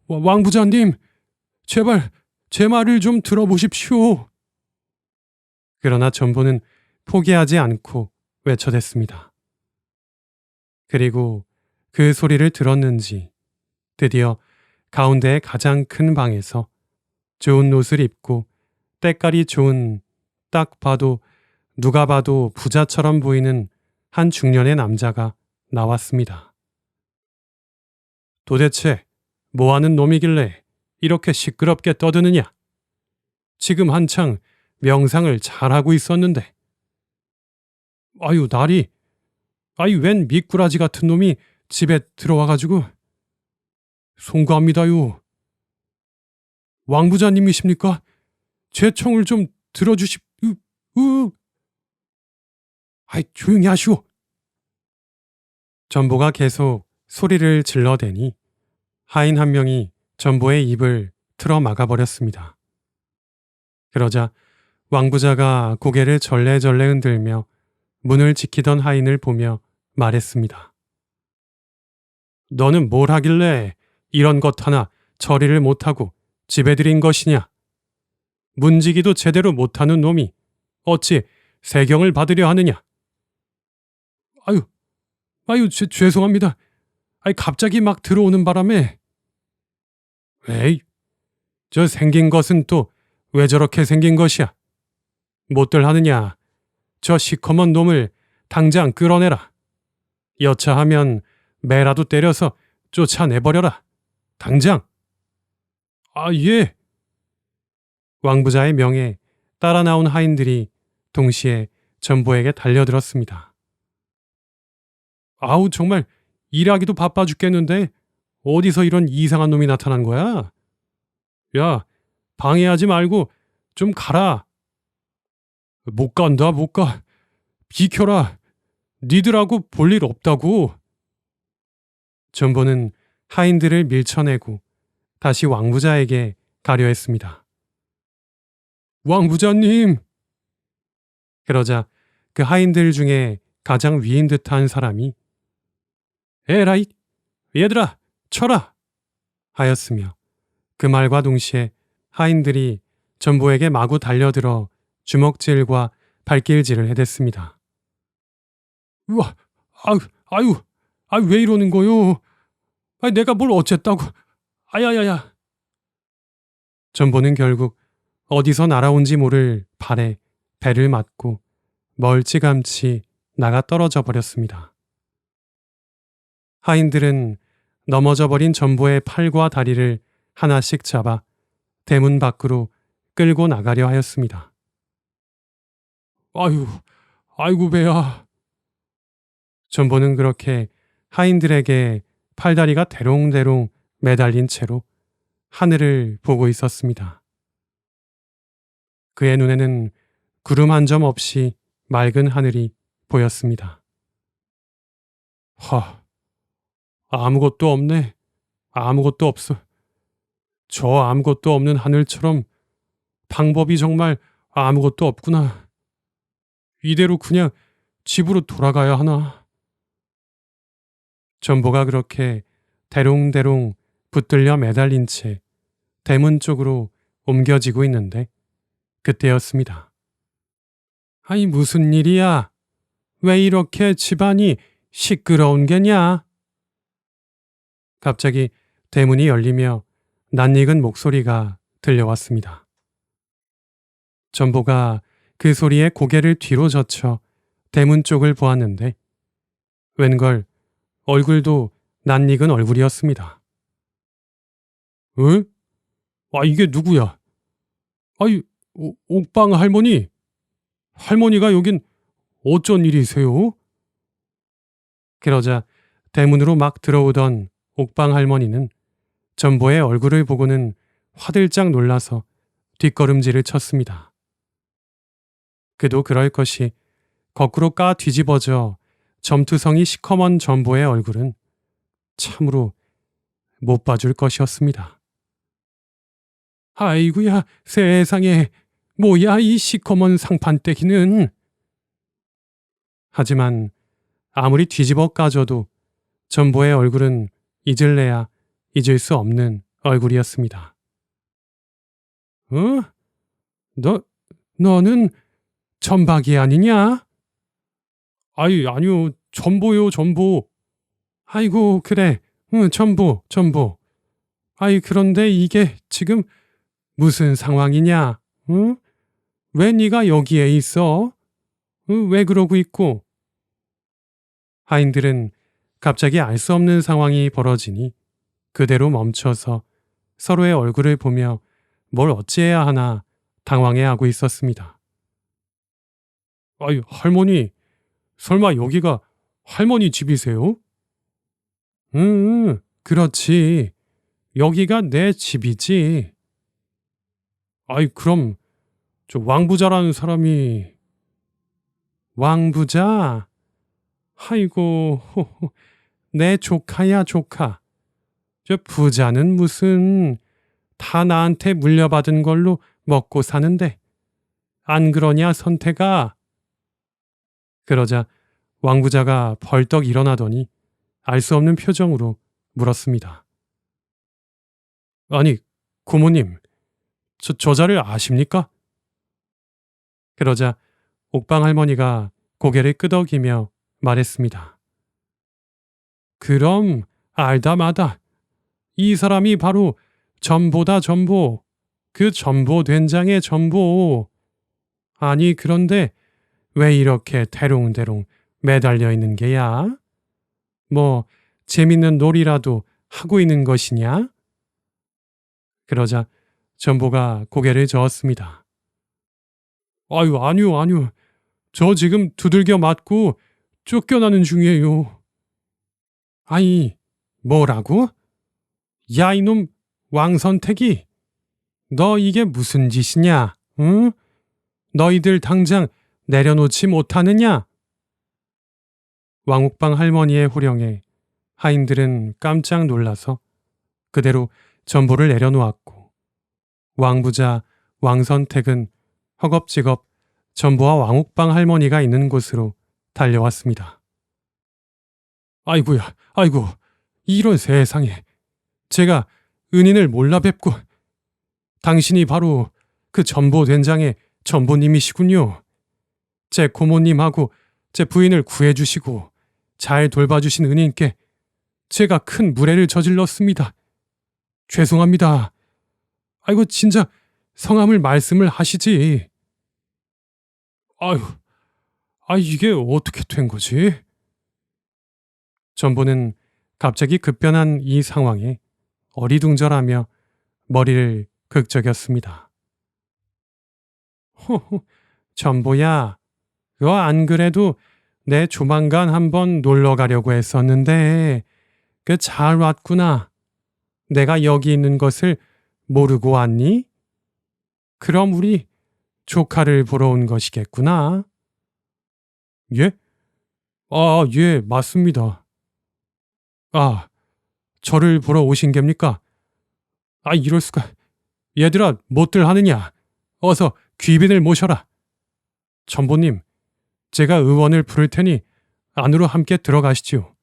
왕 부자님, 제발 제 말을 좀 들어보십시오. 그러나 전보는 포기하지 않고 외쳐댔습니다. 그리고 그 소리를 들었는지 드디어 가운데의 가장 큰 방에서 좋은 옷을 입고 때깔이 좋은, 딱 봐도 누가 봐도 부자처럼 보이는 한 중년의 남자가 나왔습니다. 도대체 뭐하는 놈이길래 이렇게 시끄럽게 떠드느냐? 지금 한창 명상을 잘하고 있었는데. 나리, 웬 미꾸라지 같은 놈이 집에 들어와가지고. 송구합니다요. 왕 부자님이십니까? 제 청을 좀 들어주십... 조용히 하시오. 전보가 계속 소리를 질러대니 하인 한 명이 전보의 입을 틀어 막아버렸습니다. 그러자 왕부자가 고개를 절레절레 흔들며 문을 지키던 하인을 보며 말했습니다. 너는 뭘 하길래 이런 것 하나 처리를 못하고 집에 들인 것이냐? 문지기도 제대로 못하는 놈이 어찌 세경을 받으려 하느냐? 죄송합니다. 갑자기 막 들어오는 바람에. 에이, 저 생긴 것은 또 왜 저렇게 생긴 것이야? 못들 하느냐? 저 시커먼 놈을 당장 끌어내라. 여차하면 매라도 때려서 쫓아내버려라. 당장. 예. 왕부자의 명에 따라 나온 하인들이 동시에 전보에게 달려들었습니다. 정말 일하기도 바빠 죽겠는데 어디서 이런 이상한 놈이 나타난 거야? 야, 방해하지 말고 좀 가라. 못 간다, 못 가. 비켜라. 니들하고 볼 일 없다고. 전보는 하인들을 밀쳐내고 다시 왕부자에게 가려 했습니다. 왕부자님! 그러자 그 하인들 중에 가장 위인 듯한 사람이 에라이, 얘들아, 쳐라! 하였으며 그 말과 동시에 하인들이 전보에게 마구 달려들어 주먹질과 발길질을 해댔습니다. 우와, 왜 이러는 거요? 내가 뭘 어쨌다고? 아야야야. 전보는 결국 어디서 날아온지 모를 발에 배를 맞고 멀찌감치 나가 떨어져 버렸습니다. 하인들은 넘어져 버린 전보의 팔과 다리를 하나씩 잡아 대문 밖으로 끌고 나가려 하였습니다. 아이고 배야. 전보는 그렇게 하인들에게 팔다리가 대롱대롱 매달린 채로 하늘을 보고 있었습니다. 그의 눈에는 구름 한 점 없이 맑은 하늘이 보였습니다. 아무것도 없네. 아무것도 없어. 저 아무것도 없는 하늘처럼 방법이 정말 아무것도 없구나. 이대로 그냥 집으로 돌아가야 하나. 전보가 그렇게 대롱대롱 붙들려 매달린 채 대문 쪽으로 옮겨지고 있는데 그때였습니다. 아이 무슨 일이야? 왜 이렇게 집안이 시끄러운 게냐? 갑자기 대문이 열리며 낯익은 목소리가 들려왔습니다. 전보가 그 소리에 고개를 뒤로 젖혀 대문 쪽을 보았는데 웬걸 얼굴도 낯익은 얼굴이었습니다. 응? 이게 누구야? 옥방 할머니? 할머니가 여긴 어쩐 일이세요? 그러자 대문으로 막 들어오던 옥방 할머니는 전보의 얼굴을 보고는 화들짝 놀라서 뒷걸음질을 쳤습니다. 그도 그럴 것이 거꾸로 까 뒤집어져 점투성이 시커먼 전보의 얼굴은 참으로 못 봐줄 것이었습니다. 아이구야 세상에 뭐야 이 시커먼 상판떼기는. 하지만 아무리 뒤집어 까져도 전보의 얼굴은 잊을래야 잊을 수 없는 얼굴이었습니다. 너는 전박이 아니냐? 아니요, 전보요, 전보. 아이고, 그래, 전보. 그런데 이게 지금 무슨 상황이냐? 왜 네가 여기에 있어? 왜 그러고 있고? 하인들은 갑자기 알 수 없는 상황이 벌어지니 그대로 멈춰서 서로의 얼굴을 보며 뭘 어찌해야 하나 당황해하고 있었습니다. 할머니, 설마 여기가 할머니 집이세요? 그렇지. 여기가 내 집이지. 그럼 저 왕부자라는 사람이... 왕부자? 아이고, 내 조카야 조카. 저 부자는 무슨 다 나한테 물려받은 걸로 먹고 사는데 안 그러냐 선태가? 그러자 왕부자가 벌떡 일어나더니 알 수 없는 표정으로 물었습니다. 아니, 고모님, 저 자를 아십니까? 그러자 옥방 할머니가 고개를 끄덕이며 말했습니다. 그럼 알다마다 이 사람이 바로 전보다 전보, 그 전보 된장의 전보. 아니 그런데 왜 이렇게 대롱대롱 매달려 있는 게야? 뭐 재밌는 놀이라도 하고 있는 것이냐? 그러자 전보가 고개를 저었습니다. 아니요. 저 지금 두들겨 맞고 쫓겨나는 중이에요. 뭐라고? 야, 이놈 왕선택이! 너 이게 무슨 짓이냐? 응? 너희들 당장 내려놓지 못하느냐? 왕옥방 할머니의 호령에 하인들은 깜짝 놀라서 그대로 전보를 내려놓았고 왕부자 왕선택은 허겁지겁 전보와 왕옥방 할머니가 있는 곳으로 달려왔습니다. 아이고야, 아이고, 이런 세상에. 제가 은인을 몰라 뵙고 당신이 바로 그 전보된장의 전보님이시군요. 제 고모님하고 제 부인을 구해주시고 잘 돌봐주신 은인께 제가 큰 무례를 저질렀습니다. 죄송합니다. 아이고 진짜 성함을 말씀을 하시지. 아유, 이게 어떻게 된 거지? 전보는 갑자기 급변한 이 상황에 어리둥절하며 머리를 극적였습니다. 호호, 전보야, 그거 안 그래도 내 조만간 한번 놀러 가려고 했었는데 그 잘 왔구나. 내가 여기 있는 것을 모르고 왔니? 그럼 우리 조카를 보러 온 것이겠구나. 예? 아, 예, 맞습니다. 아, 저를 보러 오신 겁니까? 아, 이럴 수가. 얘들아, 못들 하느냐? 어서 귀빈을 모셔라. 전보님, 제가 의원을 부를 테니 안으로 함께 들어가시지요.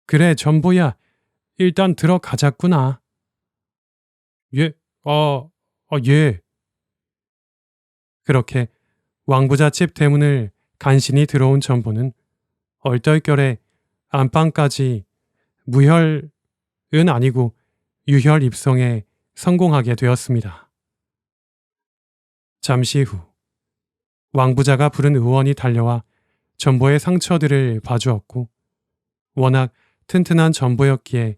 그래, 전보야. 일단 들어가자꾸나. 예, 예. 그렇게 왕부잣집 대문을 간신히 들어온 전보는 얼떨결에 안방까지 무혈은 아니고 유혈 입성에 성공하게 되었습니다. 잠시 후 왕부자가 부른 의원이 달려와 전보의 상처들을 봐주었고 워낙 튼튼한 전보였기에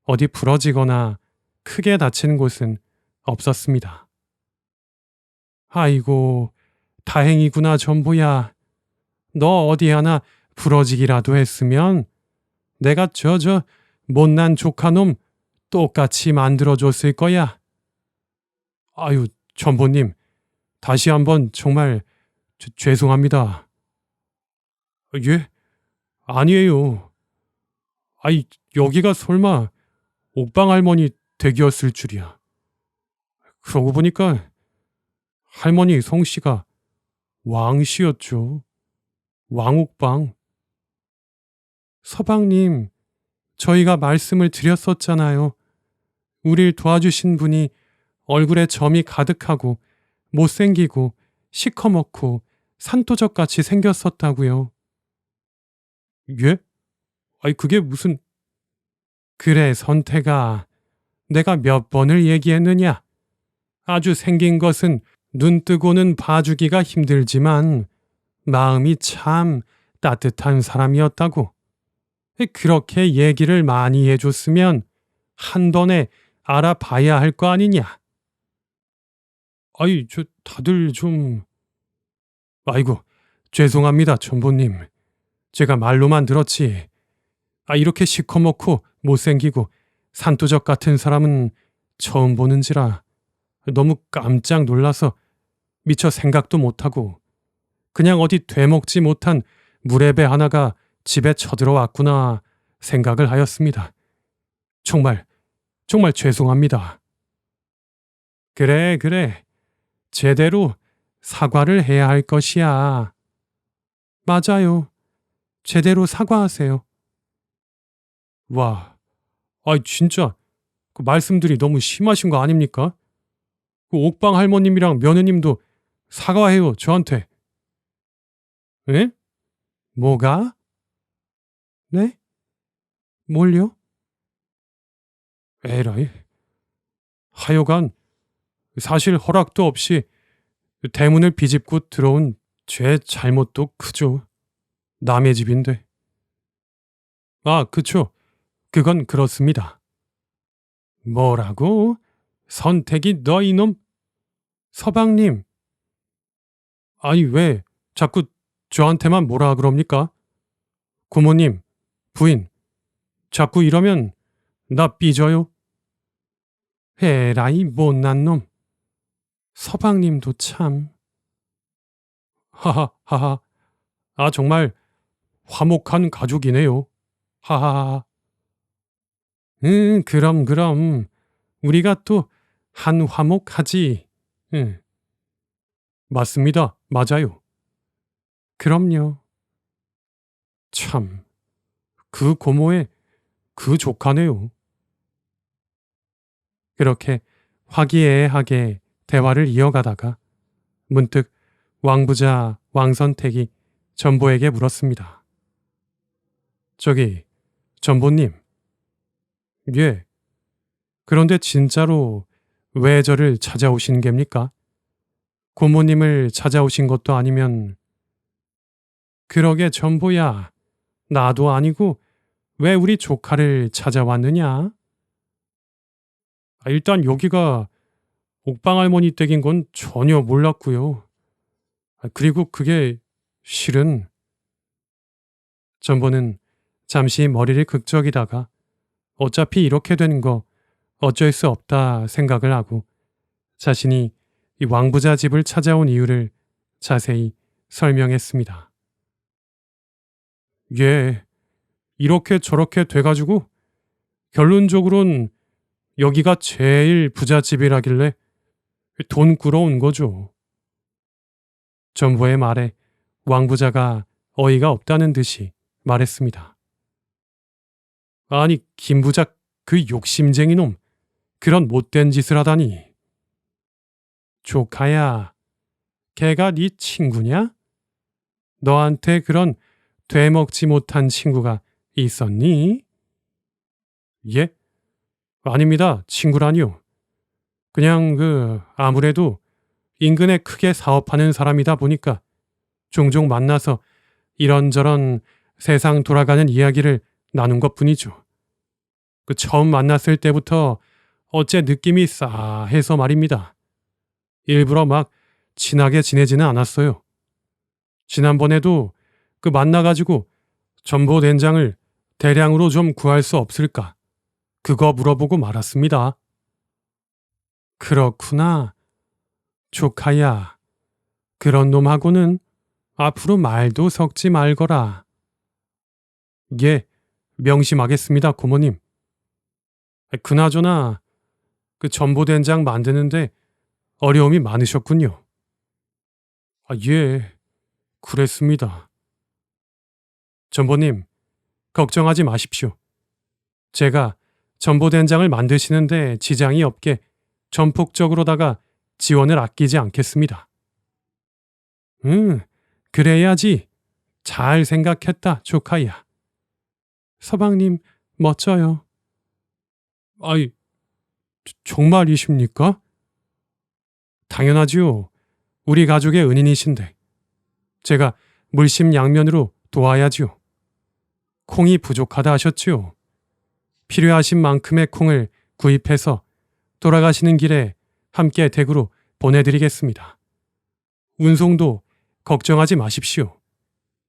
어디 부러지거나 크게 다친 곳은 없었습니다. 아이고, 다행이구나 전보야. 너 어디 하나 부러지기라도 했으면 내가 저 못난 조카놈 똑같이 만들어줬을 거야. 아유, 전보님, 다시 한번 정말 죄송합니다. 예? 아니에요. 아이, 여기가 설마 옥방 할머니 댁이었을 줄이야. 그러고 보니까 할머니 성씨가 왕씨였죠. 왕옥방. 서방님, 저희가 말씀을 드렸었잖아요. 우릴 도와주신 분이 얼굴에 점이 가득하고 못생기고 시커멓고 산토적같이 생겼었다고요. 예? 아이 그게 무슨... 그래 선태가 내가 몇 번을 얘기했느냐. 아주 생긴 것은 눈 뜨고는 봐주기가 힘들지만 마음이 참 따뜻한 사람이었다고. 그렇게 얘기를 많이 해줬으면 한 번에 알아봐야 할 거 아니냐. 아이 다들 좀... 아이고 죄송합니다 전보님. 제가 말로만 들었지. 이렇게 시커멓고 못생기고 산토적 같은 사람은 처음 보는지라 너무 깜짝 놀라서 미처 생각도 못하고 그냥 어디 되먹지 못한 물애배 하나가 집에 쳐들어왔구나 생각을 하였습니다. 정말 죄송합니다. 그래 제대로 사과를 해야 할 것이야. 맞아요. 제대로 사과하세요. 와, 진짜 그 말씀들이 너무 심하신 거 아닙니까? 그 옥방 할머님이랑 며느님도 사과해요 저한테. 에? 뭐가? 네? 뭘요? 에라이. 하여간 사실 허락도 없이 대문을 비집고 들어온 제 잘못도 크죠. 남의 집인데. 그쵸. 그건 그렇습니다. 뭐라고? 선택이 너 이놈? 서방님. 아니 왜 자꾸 저한테만 뭐라 그럽니까? 고모님, 부인, 자꾸 이러면 나 삐져요. 에라이 못난 놈. 서방님도 참. 하하하하. 정말 화목한 가족이네요. 하하하. 그럼. 우리가 또 한 화목하지. 맞습니다. 맞아요. 그럼요. 참, 그 고모의 그 조카네요. 그렇게 화기애애하게 대화를 이어가다가 문득 왕부자 왕선택이 전보에게 물었습니다. 저기, 전보님. 예. 그런데 진짜로 왜 저를 찾아오신 겁니까? 고모님을 찾아오신 것도 아니면. 그러게 전보야. 나도 아니고 왜 우리 조카를 찾아왔느냐? 일단 여기가 옥방 할머니 댁인 건 전혀 몰랐고요. 그리고 그게 실은. 전보는 잠시 머리를 극적이다가 어차피 이렇게 되는 거 어쩔 수 없다 생각을 하고 자신이 이 왕부자 집을 찾아온 이유를 자세히 설명했습니다. 예, 이렇게 저렇게 돼가지고 결론적으론 여기가 제일 부잣집이라길래 돈 꾸러온 거죠. 전부의 말에 왕부자가 어이가 없다는 듯이 말했습니다. 아니, 김부자 그 욕심쟁이 놈, 그런 못된 짓을 하다니. 조카야, 걔가 네 친구냐? 너한테 그런 되먹지 못한 친구가 있었니? 예? 아닙니다. 친구라니요. 그냥 아무래도 인근에 크게 사업하는 사람이다 보니까 종종 만나서 이런저런 세상 돌아가는 이야기를 나눈 것뿐이죠. 처음 만났을 때부터 어째 느낌이 싸해서 말입니다. 일부러 막 친하게 지내지는 않았어요. 지난번에도 만나가지고 전보된장을 대량으로 좀 구할 수 없을까? 그거 물어보고 말았습니다. 그렇구나. 조카야, 그런 놈하고는 앞으로 말도 섞지 말거라. 예, 명심하겠습니다, 고모님. 그나저나 전보된장 만드는데 어려움이 많으셨군요. 예, 그랬습니다. 전보님, 걱정하지 마십시오. 제가 전보된장을 만드시는데 지장이 없게 전폭적으로다가 지원을 아끼지 않겠습니다. 그래야지. 잘 생각했다, 조카야. 서방님, 멋져요. 아이, 정말이십니까? 당연하지요. 우리 가족의 은인이신데. 제가 물심양면으로 도와야지요. 콩이 부족하다 하셨지요. 필요하신 만큼의 콩을 구입해서 돌아가시는 길에 함께 댁으로 보내드리겠습니다. 운송도 걱정하지 마십시오.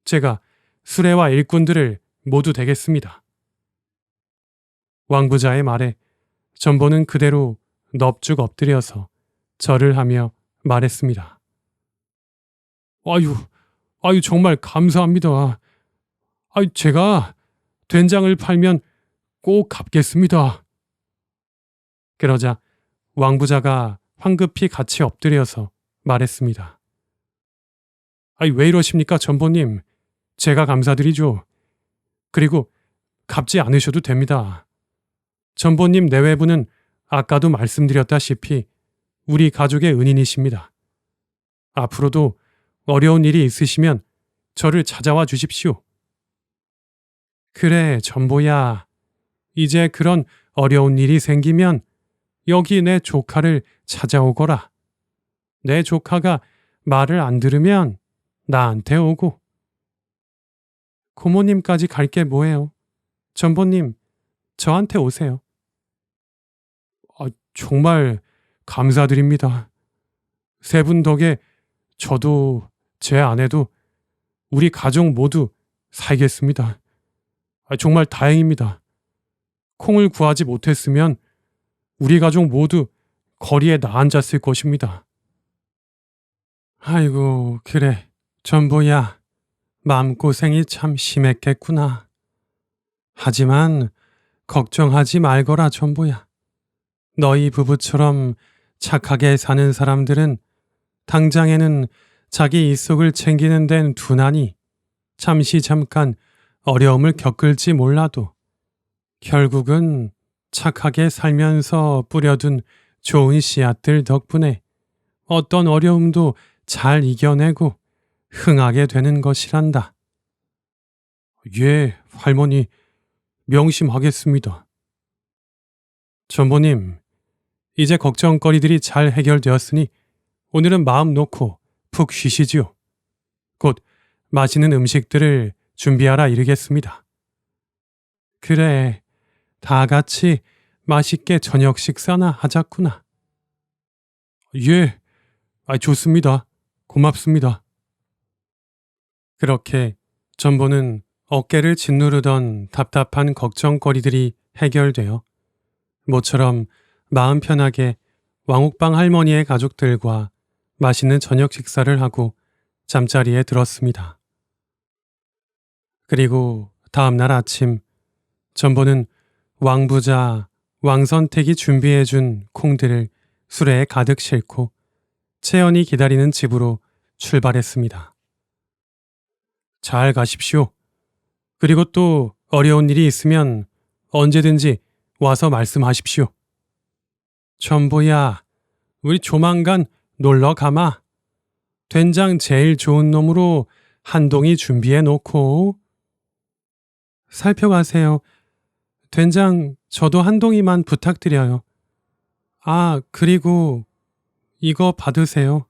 제가 수레와 일꾼들을 모두 대겠습니다. 왕부자의 말에 전보는 그대로 넙죽 엎드려서 절을 하며 말했습니다. 아유, 정말 감사합니다. 제가 된장을 팔면 꼭 갚겠습니다. 그러자 왕부자가 황급히 같이 엎드려서 말했습니다. 왜 이러십니까, 전보님? 제가 감사드리죠. 그리고 갚지 않으셔도 됩니다. 전보님 내외부는 아까도 말씀드렸다시피 우리 가족의 은인이십니다. 앞으로도 어려운 일이 있으시면 저를 찾아와 주십시오. 그래, 전보야. 이제 그런 어려운 일이 생기면 여기 내 조카를 찾아오거라. 내 조카가 말을 안 들으면 나한테 오고. 고모님까지 갈 게 뭐예요? 전보님, 저한테 오세요. 정말 감사드립니다. 세 분 덕에 저도 제 아내도 우리 가족 모두 살겠습니다. 정말 다행입니다. 콩을 구하지 못했으면 우리 가족 모두 거리에 나앉았을 것입니다. 아이고, 그래, 전보야. 마음고생이 참 심했겠구나. 하지만 걱정하지 말거라 전보야. 너희 부부처럼 착하게 사는 사람들은 당장에는 자기 이속을 챙기는 데는 둔하니 잠시 잠깐 어려움을 겪을지 몰라도 결국은 착하게 살면서 뿌려둔 좋은 씨앗들 덕분에 어떤 어려움도 잘 이겨내고 흥하게 되는 것이란다. 예, 할머니, 명심하겠습니다. 전보님, 이제 걱정거리들이 잘 해결되었으니 오늘은 마음 놓고 푹 쉬시지요. 곧 맛있는 음식들을 준비하라 이르겠습니다. 그래, 다 같이 맛있게 저녁 식사나 하자꾸나. 예, 좋습니다. 고맙습니다. 그렇게 전보는 어깨를 짓누르던 답답한 걱정거리들이 해결되어 모처럼 마음 편하게 왕옥방 할머니의 가족들과 맛있는 저녁 식사를 하고 잠자리에 들었습니다. 그리고 다음날 아침 전보는 왕부자 왕선택이 준비해준 콩들을 수레에 가득 싣고 채연이 기다리는 집으로 출발했습니다. 잘 가십시오. 그리고 또 어려운 일이 있으면 언제든지 와서 말씀하십시오. 전보야, 우리 조만간 놀러 가마. 된장 제일 좋은 놈으로 한 동이 준비해 놓고. 살펴가세요. 된장 저도 한 동이만 부탁드려요. 아, 그리고 이거 받으세요.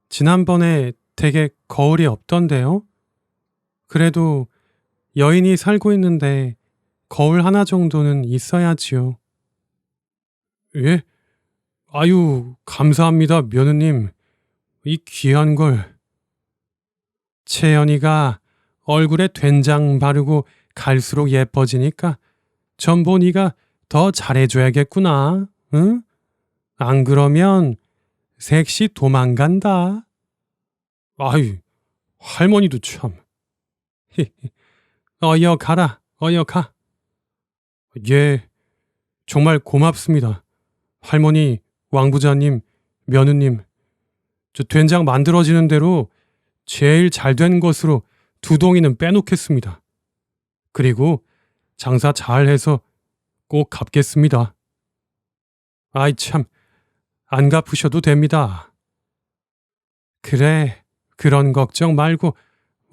지난번에 되게 거울이 없던데요? 그래도 여인이 살고 있는데 거울 하나 정도는 있어야지요. 예? 아유, 감사합니다, 며느님. 이 귀한 걸. 채연이가 얼굴에 된장 바르고 갈수록 예뻐지니까 전보니가 더 잘해줘야겠구나. 응? 안 그러면 색시 도망간다. 아유, 할머니도 참. 어여 가라, 어여 가. 예, 정말 고맙습니다. 할머니, 왕부자님, 며느님. 저 된장 만들어지는 대로 제일 잘 된 것으로 2동이는 빼놓겠습니다. 그리고 장사 잘해서 꼭 갚겠습니다. 아이 참, 안 갚으셔도 됩니다. 그래, 그런 걱정 말고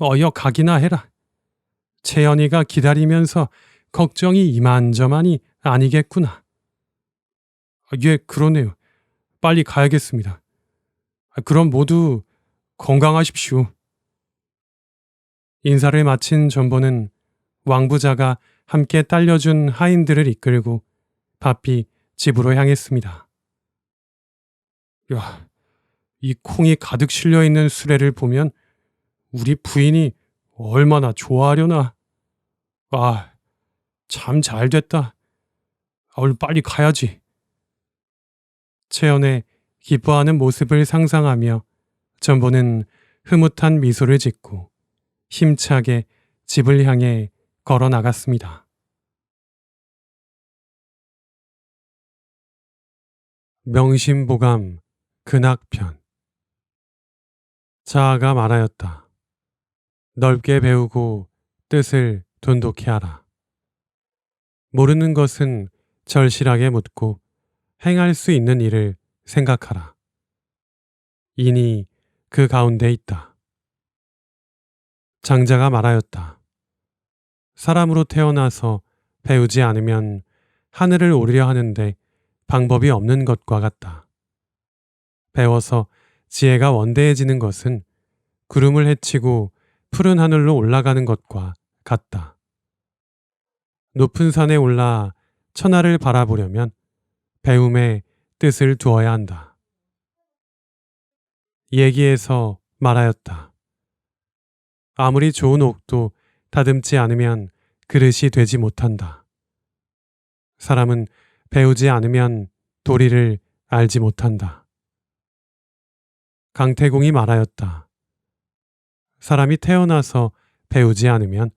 어여 가기나 해라. 채연이가 기다리면서 걱정이 이만저만이 아니겠구나. 예, 그러네요. 빨리 가야겠습니다. 그럼 모두 건강하십시오. 인사를 마친 전보는 왕부자가 함께 딸려준 하인들을 이끌고 바삐 집으로 향했습니다. 야, 이 콩이 가득 실려있는 수레를 보면 우리 부인이 얼마나 좋아하려나. 아, 참 잘됐다. 얼른 빨리 가야지. 채연의 기뻐하는 모습을 상상하며 전보는 흐뭇한 미소를 짓고 힘차게 집을 향해 걸어 나갔습니다. 명심보감 근학편. 자아가 말하였다. 넓게 배우고 뜻을 돈독히 하라. 모르는 것은 절실하게 묻고 행할 수 있는 일을 생각하라. 인이 그 가운데 있다. 장자가 말하였다. 사람으로 태어나서 배우지 않으면 하늘을 오르려 하는데 방법이 없는 것과 같다. 배워서 지혜가 원대해지는 것은 구름을 헤치고 푸른 하늘로 올라가는 것과 같다. 높은 산에 올라 천하를 바라보려면 배움에 뜻을 두어야 한다. 얘기에서 말하였다. 아무리 좋은 옥도 다듬지 않으면 그릇이 되지 못한다. 사람은 배우지 않으면 도리를 알지 못한다. 강태공이 말하였다. 사람이 태어나서 배우지 않으면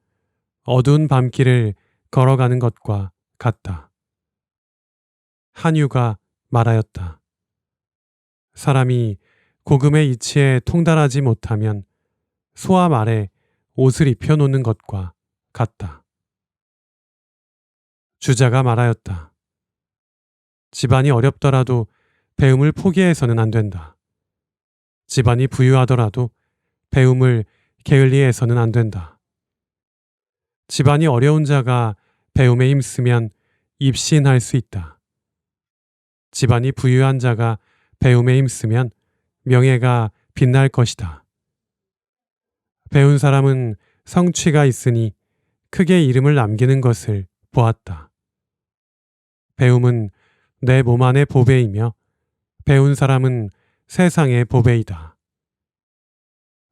어두운 밤길을 걸어가는 것과 같다. 한유가 말하였다. 사람이 고금의 이치에 통달하지 못하면 소암 아래 옷을 입혀 놓는 것과 같다. 주자가 말하였다. 집안이 어렵더라도 배움을 포기해서는 안 된다. 집안이 부유하더라도 배움을 게을리해서는 안 된다. 집안이 어려운 자가 배움에 힘쓰면 입신할 수 있다. 집안이 부유한 자가 배움에 힘쓰면 명예가 빛날 것이다. 배운 사람은 성취가 있으니 크게 이름을 남기는 것을 보았다. 배움은 내 몸 안의 보배이며 배운 사람은 세상의 보배이다.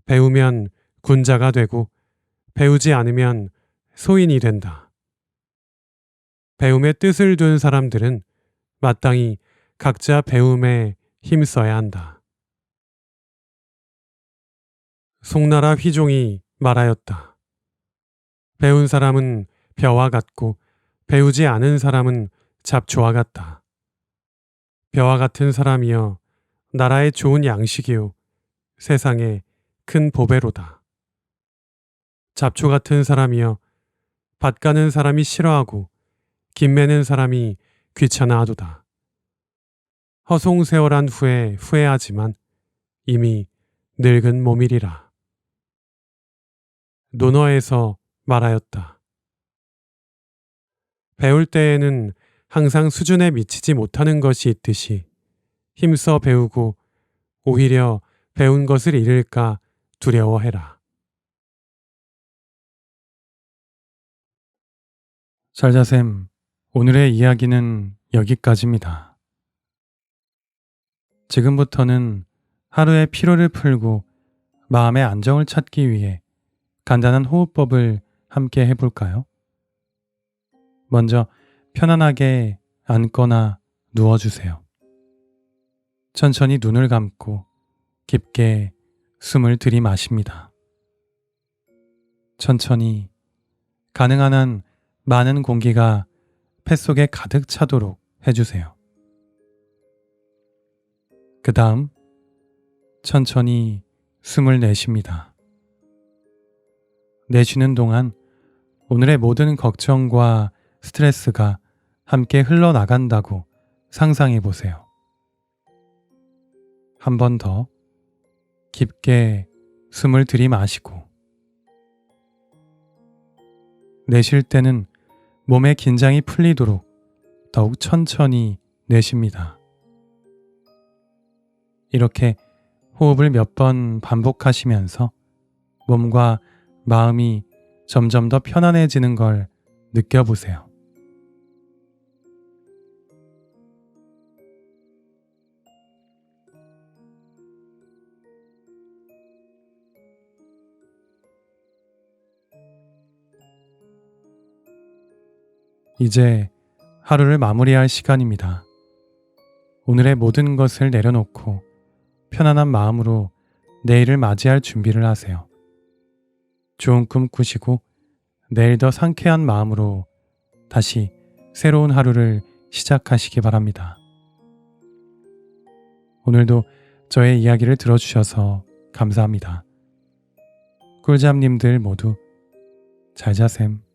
배우면 군자가 되고 배우지 않으면 소인이 된다. 배움의 뜻을 둔 사람들은 마땅히 각자 배움에 힘써야 한다. 송나라 휘종이 말하였다. 배운 사람은 벼와 같고 배우지 않은 사람은 잡초와 같다. 벼와 같은 사람이여 나라의 좋은 양식이요 세상의 큰 보배로다. 잡초 같은 사람이여 밭 가는 사람이 싫어하고 김 매는 사람이 귀찮아하도다. 허송세월한 후에 후회하지만 이미 늙은 몸이리라. 논어에서 말하였다. 배울 때에는 항상 수준에 미치지 못하는 것이 있듯이 힘써 배우고 오히려 배운 것을 잃을까 두려워해라. 잘자쌤, 오늘의 이야기는 여기까지입니다. 지금부터는 하루의 피로를 풀고 마음의 안정을 찾기 위해 간단한 호흡법을 함께 해볼까요? 먼저 편안하게 앉거나 누워주세요. 천천히 눈을 감고 깊게 숨을 들이마십니다. 천천히 가능한 한 많은 공기가 폐속에 가득 차도록 해주세요. 그 다음 천천히 숨을 내쉽니다. 내쉬는 동안 오늘의 모든 걱정과 스트레스가 함께 흘러나간다고 상상해 보세요. 한 번 더 깊게 숨을 들이마시고 내쉴 때는 몸의 긴장이 풀리도록 더욱 천천히 내쉽니다. 이렇게 호흡을 몇 번 반복하시면서 몸과 마음이 점점 더 편안해지는 걸 느껴보세요. 이제 하루를 마무리할 시간입니다. 오늘의 모든 것을 내려놓고 편안한 마음으로 내일을 맞이할 준비를 하세요. 좋은 꿈 꾸시고 내일 더 상쾌한 마음으로 다시 새로운 하루를 시작하시기 바랍니다. 오늘도 저의 이야기를 들어주셔서 감사합니다. 꿀잠님들 모두 잘 자셈.